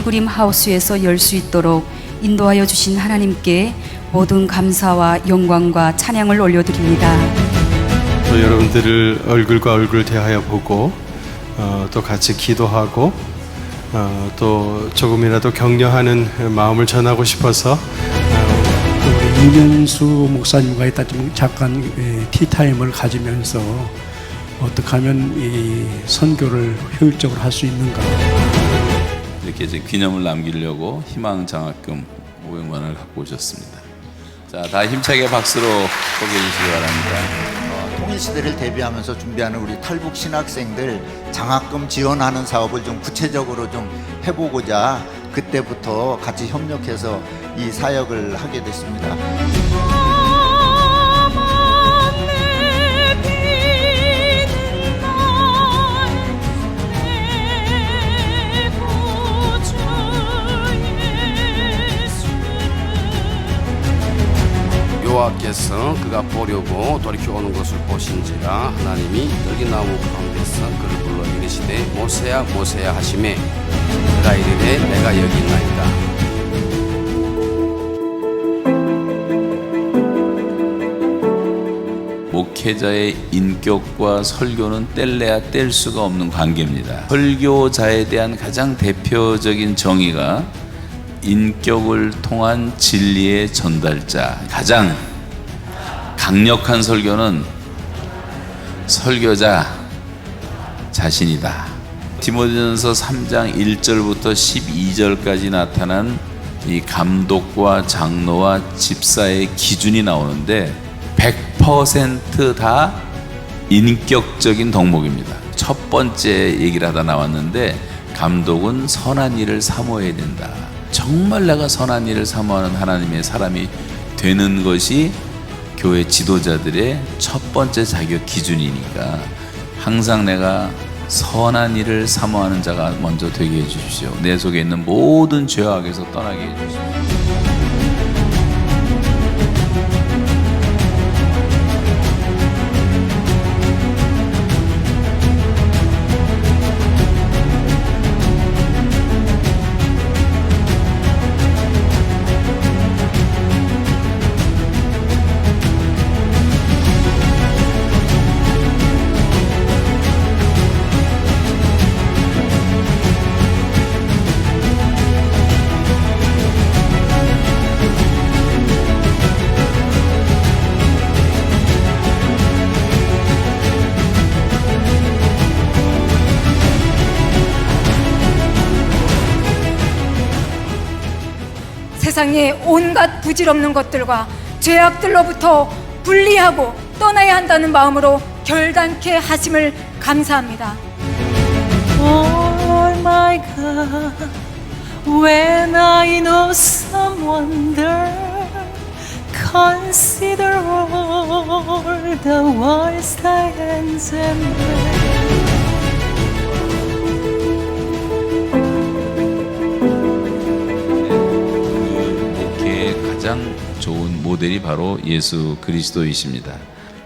필그림 하우스에서 열 수 있도록 인도하여 주신 하나님께 모든 감사와 영광과 찬양을 올려드립니다. 또 여러분들을 얼굴과 얼굴 대하여 보고 또 같이 기도하고 또 조금이라도 격려하는 마음을 전하고 싶어서 우리 이면수 목사님과 이따 좀 잠깐 티타임을 가지면서 어떻게 하면 이 선교를 효율적으로 할 수 있는가. 이렇게 이제 기념을 남기려고 희망장학금 500만 원을 갖고 오셨습니다. 자, 다 힘차게 박수로 소개해 주시기 바랍니다. 통일시대를 대비하면서 준비하는 우리 탈북 신학생들 장학금 지원하는 사업을 좀 구체적으로 좀 해보고자 그때부터 같이 협력해서 이 사역을 하게 됐습니다. 여호와께서 그가 보려고 돌이켜 오는 것을 보신지라 하나님이 떨기나무 가운데서 그를 불러 이르시되 모세야 모세야 하시매 그가 이르되 내가 여기 있나이다. 목회자의 인격과 설교는 뗄래야 뗄 수가 없는 관계입니다. 설교자에 대한 가장 대표적인 정의가 인격을 통한 진리의 전달자. 가장 강력한 설교는 설교자 자신이다. 디모데전서 3장 1절부터 12절까지 나타난 이 감독과 장로와 집사의 기준이 나오는데 100% 다 인격적인 덕목입니다. 첫 번째 얘기를 하다 나왔는데 감독은 선한 일을 사모해야 된다. 정말 내가 선한 일을 사모하는 하나님의 사람이 되는 것이 교회 지도자들의 첫 번째 자격 기준이니까 항상 내가 선한 일을 사모하는 자가 먼저 되게 해주십시오. 내 속에 있는 모든 죄악에서 떠나게 해주십시오. 세상의 온갖 부질없는 것들과 죄악들로부터 분리하고 떠나야 한다는 마음으로 결단케 하심을 감사합니다. Oh my God, when I know some wonder, consider all the wise thy hands and made. 가장 좋은 모델이 바로 예수 그리스도이십니다.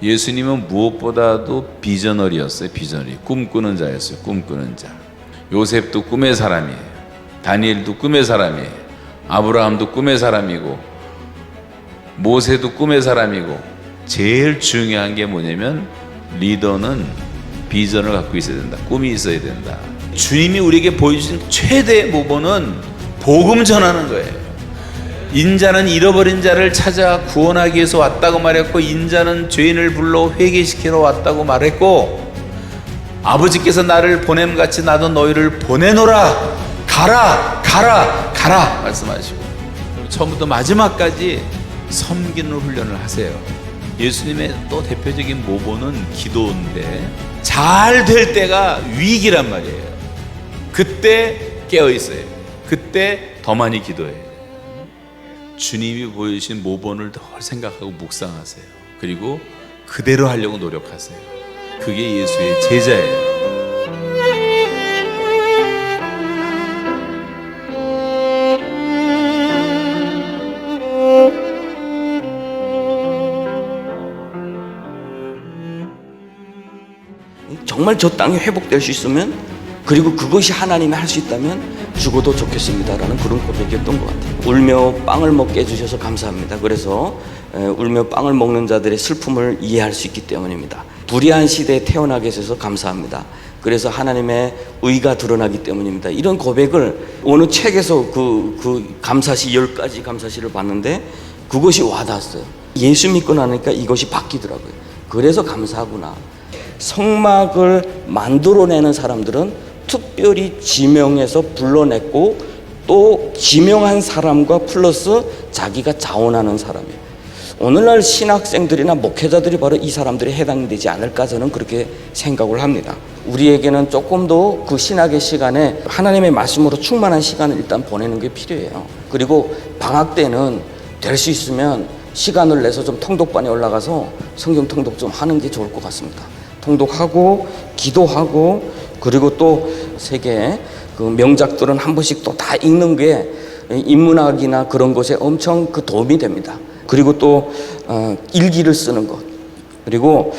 예수님은 무엇보다도 비저너리였어요. 비저너리. 꿈꾸는 자였어요. 꿈꾸는 자. 요셉도 꿈의 사람이에요. 다니엘도 꿈의 사람이에요. 아브라함도 꿈의 사람이고 모세도 꿈의 사람이고 제일 중요한 게 뭐냐면 리더는 비전을 갖고 있어야 된다. 꿈이 있어야 된다. 주님이 우리에게 보여주신 최대의 모범은 복음 전하는 거예요. 인자는 잃어버린 자를 찾아 구원하기 위해서 왔다고 말했고 인자는 죄인을 불러 회개시키러 왔다고 말했고 아버지께서 나를 보냄같이 나도 너희를 보내노라. 가라 가라 가라 말씀하시고 처음부터 마지막까지 섬기는 훈련을 하세요. 예수님의 또 대표적인 모본은 기도인데 잘 될 때가 위기란 말이에요. 그때 깨어있어요. 그때 더 많이 기도해요. 주님이 보여주신 모본을 더 생각하고 묵상하세요. 그리고 그대로 하려고 노력하세요. 그게 예수의 제자예요. 정말 저 땅이 회복될 수 있으면, 그리고 그것이 하나님이 할 수 있다면 죽어도 좋겠습니다라는 그런 고백이었던 것 같아요. 울며 빵을 먹게 해주셔서 감사합니다. 그래서 울며 빵을 먹는 자들의 슬픔을 이해할 수 있기 때문입니다. 불의한 시대에 태어나게 해주셔서 감사합니다. 그래서 하나님의 의가 드러나기 때문입니다. 이런 고백을 어느 책에서 그 감사시 10가지 감사시를 봤는데 그것이 와닿았어요. 예수 믿고 나니까 이것이 바뀌더라고요. 그래서 감사하구나. 성막을 만들어내는 사람들은 특별히 지명해서 불러냈고 또 지명한 사람과 플러스 자기가 자원하는 사람이에요. 오늘날 신학생들이나 목회자들이 바로 이 사람들이 해당되지 않을까 저는 그렇게 생각을 합니다. 우리에게는 조금 더 그 신학의 시간에 하나님의 말씀으로 충만한 시간을 일단 보내는 게 필요해요. 그리고 방학 때는 될 수 있으면 시간을 내서 좀 통독반에 올라가서 성경 통독 좀 하는 게 좋을 것 같습니다. 통독하고 기도하고 그리고 또 세계의 그 명작들은 한 번씩 또 다 읽는 게 인문학이나 그런 것에 엄청 그 도움이 됩니다. 그리고 또 일기를 쓰는 것, 그리고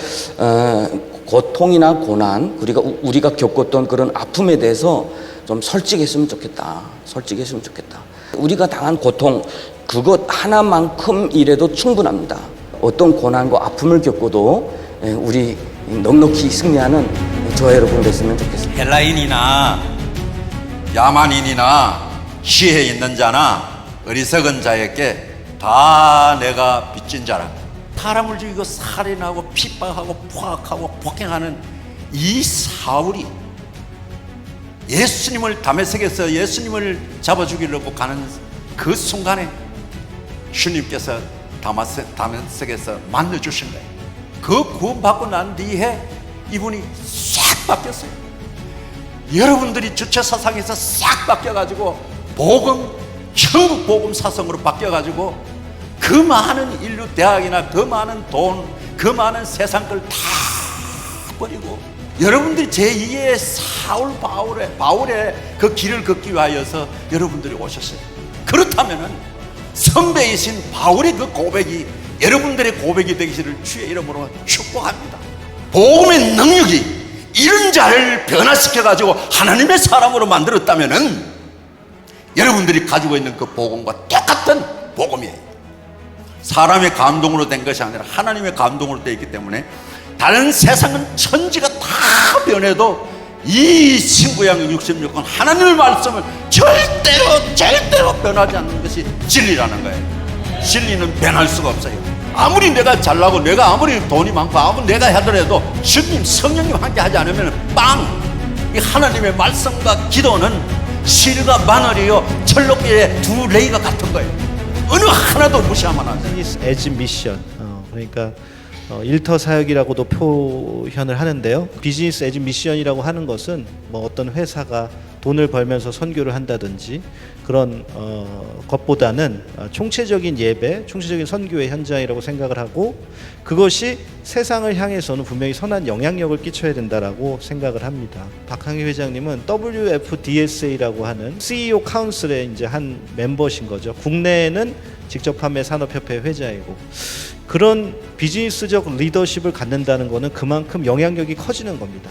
고통이나 고난, 우리가 겪었던 그런 아픔에 대해서 좀 솔직했으면 좋겠다. 솔직했으면 좋겠다. 우리가 당한 고통 그것 하나만큼이라도 충분합니다. 어떤 고난과 아픔을 겪어도 우리 넉넉히 승리하는 저와 여러분 됐으면 좋겠습니다. 헬라인이나 야만인이나 시에 있는 자나 어리석은 자에게 다 내가 빚진 자라. 사람을 죽이고 살인하고 핍박하고 포악하고 폭행하는 이 사울이 예수님을 다메섹에서 예수님을 잡아 죽이려고 가는 그 순간에 주님께서 다메섹에서 만나주신 거예요. 그 구원받고 난 뒤에 이분이 싹 바뀌었어요. 여러분들이 주체 사상에서 싹 바뀌어가지고 천국 복음 사성으로 바뀌어가지고 그 많은 인류 대학이나 그 많은 돈, 그 많은 세상 걸 다 버리고 여러분들이 제2의 사울 바울의 그 길을 걷기 위하여서 여러분들이 오셨어요. 그렇다면은 선배이신 바울의 그 고백이 여러분들의 고백이 되기를 주의 이름으로 축복합니다. 복음의 능력이 이런 자를 변화시켜가지고 하나님의 사람으로 만들었다면은 여러분들이 가지고 있는 그 복음과 똑같은 복음이에요. 사람의 감동으로 된 것이 아니라 하나님의 감동으로 되어 있기 때문에 다른 세상은 천지가 다 변해도 이 신구약 66권 하나님의 말씀을 절대로 변하지 않는 것이 진리라는 거예요. 진리는 변할 수가 없어요. 아무리 내가 잘나고 내가 아무리 돈이 많고 아무리 내가 하더라도 주님 성령님 함께 하지 않으면 이 하나님의 말씀과 기도는 실과 마늘이요 철록비의 두 레이가 같은 거예요. 어느 하나도 무시하면 안 돼요. 비즈니스 에즈 미션, 그러니까 일터 사역이라고도 표현을 하는데요. 비즈니스 에즈 미션이라고 하는 것은 뭐 어떤 회사가 돈을 벌면서 선교를 한다든지 그런 것보다는 총체적인 예배, 총체적인 선교의 현장이라고 생각을 하고 그것이 세상을 향해서는 분명히 선한 영향력을 끼쳐야 된다라고 생각을 합니다. 박항희 회장님은 WFDSA라고 하는 CEO 카운슬의 이제 한 멤버신 거죠. 국내에는 직접 판매 산업협회 회장이고 그런 비즈니스적 리더십을 갖는다는 것은 그만큼 영향력이 커지는 겁니다.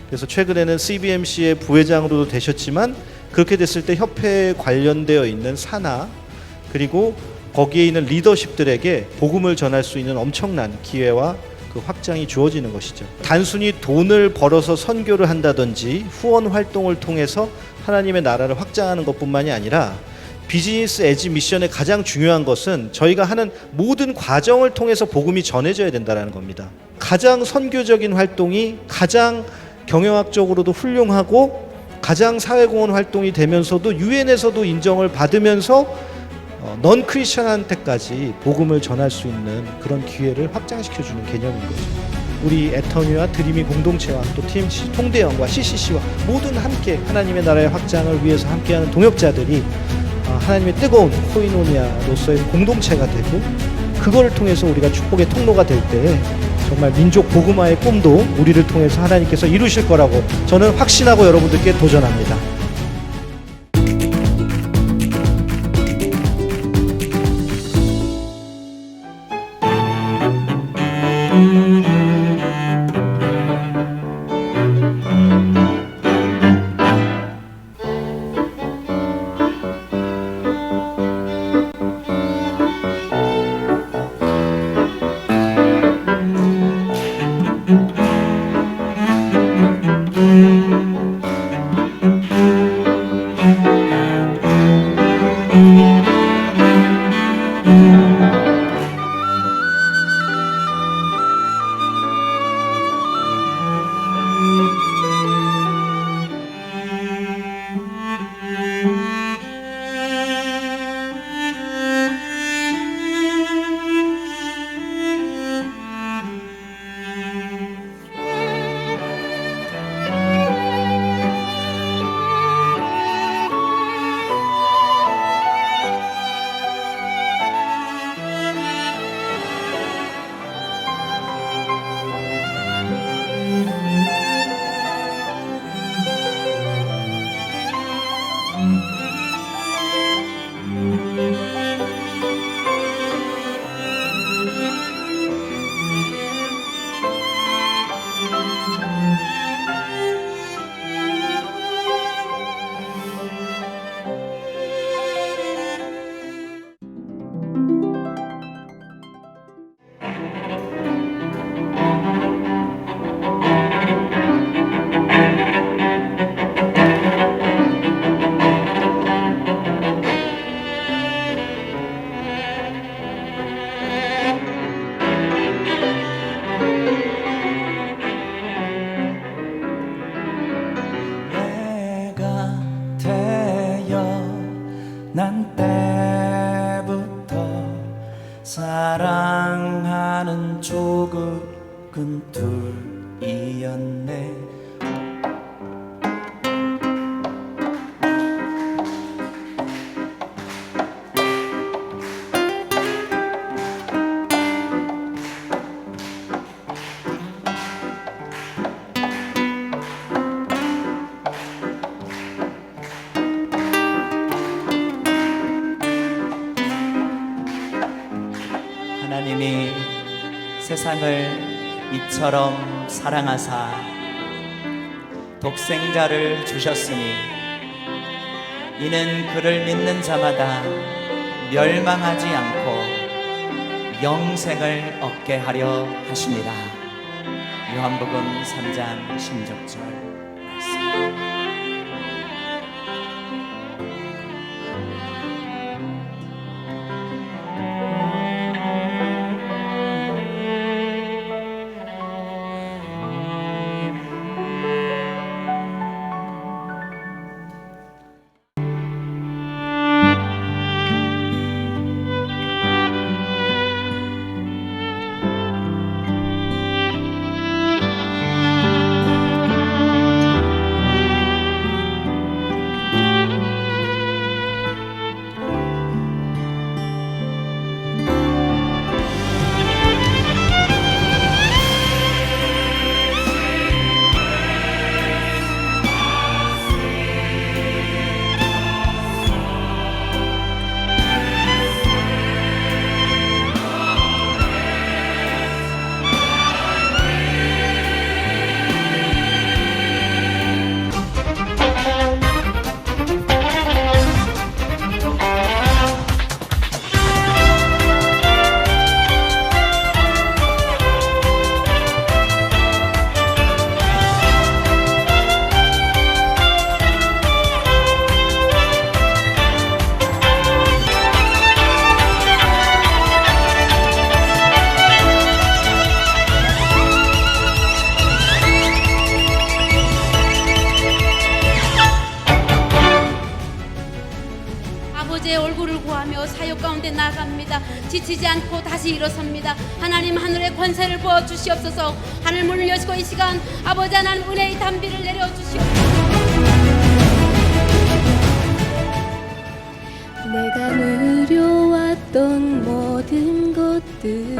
그래서 최근에는 CBMC의 부회장으로도 되셨지만 그렇게 됐을 때 협회에 관련되어 있는 산하 그리고 거기에 있는 리더십들에게 복음을 전할 수 있는 엄청난 기회와 그 확장이 주어지는 것이죠. 단순히 돈을 벌어서 선교를 한다든지 후원 활동을 통해서 하나님의 나라를 확장하는 것뿐만이 아니라 비즈니스 에지 미션의 가장 중요한 것은 저희가 하는 모든 과정을 통해서 복음이 전해져야 된다는 겁니다. 가장 선교적인 활동이 가장 경영학적으로도 훌륭하고 가장 사회공헌 활동이 되면서도 유엔에서도 인정을 받으면서 넌 크리스천한테까지 복음을 전할 수 있는 그런 기회를 확장시켜주는 개념인 거죠. 우리 애터미와 드림이 공동체와 또 TMC 통대형과 CCC와 모든 함께 하나님의 나라의 확장을 위해서 함께하는 동역자들이 하나님의 뜨거운 코이노니아로서의 공동체가 되고 그거를 통해서 우리가 축복의 통로가 될 때 정말 민족 복음화의 꿈도 우리를 통해서 하나님께서 이루실 거라고 저는 확신하고 여러분들께 도전합니다. 결국은 둘이었네. 하나님이 세상을 이처럼 사랑하사 독생자를 주셨으니 이는 그를 믿는 자마다 멸망하지 않고 영생을 얻게 하려 하심이라. 요한복음 3장 16절 말씀. 아버지의 얼굴을 구하며 사역 가운데 나아갑니다. 지치지 않고 다시 일어섭니다. 하나님 하늘의 권세를 부어주시옵소서. 하늘 문을 여시고 이 시간 아버지 하나님 은혜의 담비를 내려주시옵소서. 내가 누려왔던 모든 것들이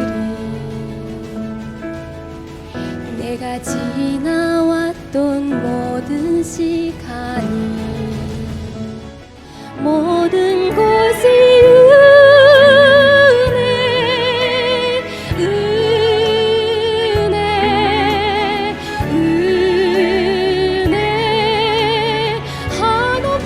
내가 지나왔던 모든 시간이 모든 것이 은혜 한없는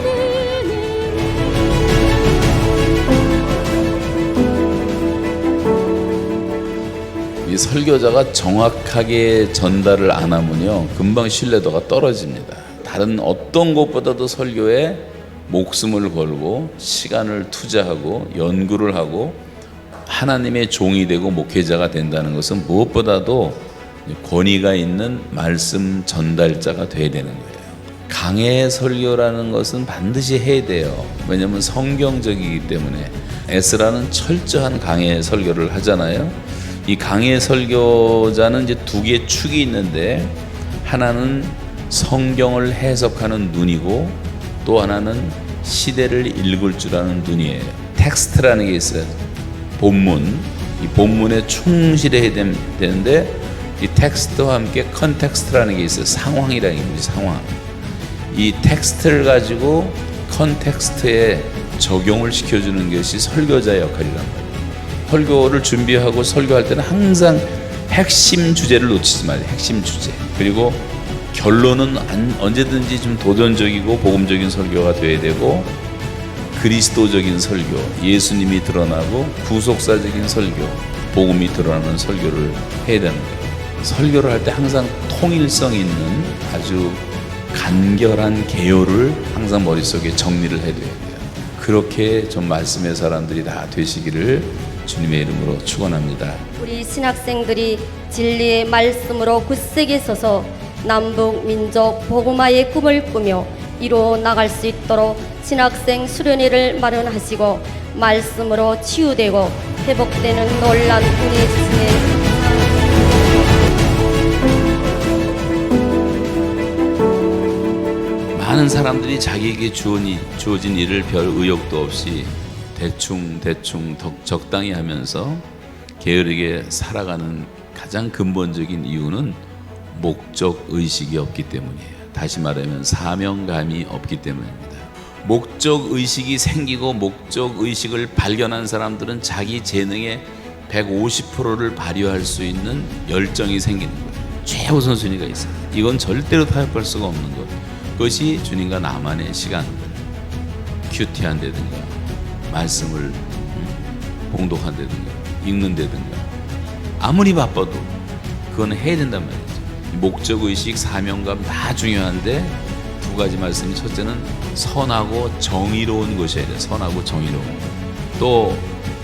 이 설교자가 정확하게 전달을 안 하면요, 금방 신뢰도가 떨어집니다. 다른 어떤 것보다도 설교에 목숨을 걸고 시간을 투자하고 연구를 하고 하나님의 종이 되고 목회자가 된다는 것은 무엇보다도 권위가 있는 말씀 전달자가 돼야 되는 거예요. 강해 설교라는 것은 반드시 해야 돼요. 왜냐하면 성경적이기 때문에. 에스라는 철저한 강해 설교를 하잖아요. 이 강해 설교자는 이제 두 개의 축이 있는데, 하나는 성경을 해석하는 눈이고 또 하나는 시대를 읽을 줄 아는 눈이에요. 텍스트라는 게 있어요. 본문. 이 본문에 충실해야 되는데, 이 텍스트와 함께 컨텍스트라는 게 있어요. 상황이라는 게 있어요. 상황. 이 텍스트를 가지고 컨텍스트에 적용을 시켜주는 것이 설교자의 역할이란 말이에요. 설교를 준비하고 설교할 때는 항상 핵심 주제를 놓치지 말아요. 핵심 주제. 그리고 결론은 언제든지 좀 도전적이고 복음적인 설교가 돼야 되고, 그리스도적인 설교, 예수님이 드러나고 구속사적인 설교, 복음이 드러나는 설교를 해야 되는 거예요. 설교를 할 때 항상 통일성 있는 아주 간결한 개요를 항상 머릿속에 정리를 해둬야 돼요. 그렇게 좀 말씀의 사람들이 다 되시기를 주님의 이름으로 축원합니다. 우리 신학생들이 진리의 말씀으로 굳세게 서서 남북 민족 복음화의 꿈을 꾸며 이루어 나갈 수 있도록 신학생 수련회를 마련하시고 말씀으로 치유되고 회복되는 놀란 은혜 주시네. 다른 사람들이 자기에게 주어진 일을 별 의욕도 없이 대충 적당히 하면서 게으르게 살아가는 가장 근본적인 이유는 목적 의식이 없기 때문이에요. 다시 말하면 사명감이 없기 때문입니다. 목적 의식이 생기고 목적 의식을 발견한 사람들은 자기 재능의 150%를 발휘할 수 있는 열정이 생기는 거예요. 최우선순위가 있어요. 이건 절대로 타협할 수가 없는 것. 그것이 주님과 나만의 시간들, 큐티한다든가 말씀을 봉독한다든가 읽는다든가 아무리 바빠도 그건 해야 된단 말이죠. 목적의식, 사명감 다 중요한데 두 가지 말씀이, 첫째는 선하고 정의로운 것이어야 돼요. 선하고 정의로운 것. 또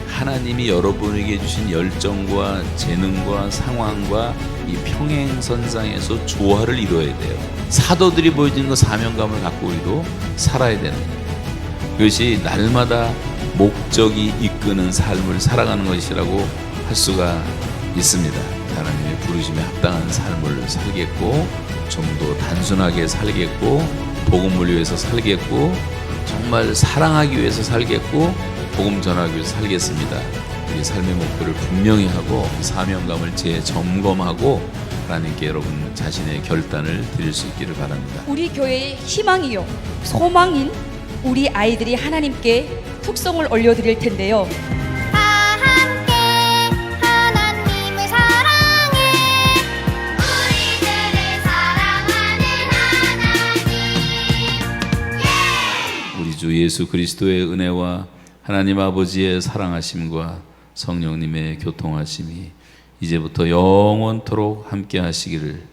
하나님이 여러분에게 주신 열정과 재능과 상황과 이 평행선상에서 조화를 이루어야 돼요. 사도들이 보여주는 그 사명감을 갖고 우리도 살아야 되는 거예요. 그것이 날마다 목적이 이끄는 삶을 살아가는 것이라고 할 수가 있습니다. 하나님의 부르심에 합당한 삶을 살겠고, 좀 더 단순하게 살겠고, 복음을 위해서 살겠고, 정말 사랑하기 위해서 살겠고, 복음 전하기 위해서 살겠습니다. 우리 삶의 목표를 분명히 하고 사명감을 재점검하고 하나님께 여러분 자신의 결단을 드릴 수 있기를 바랍니다. 우리 교회의 희망이요 소망인 우리 아이들이 하나님께 특성을 올려드릴 텐데요. 우리 주 예수 그리스도의 은혜와 하나님 아버지의 사랑하심과 성령님의 교통하심이 이제부터 영원토록 함께 하시기를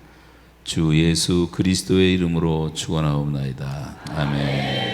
주 예수 그리스도의 이름으로 축원하옵나이다. 아멘.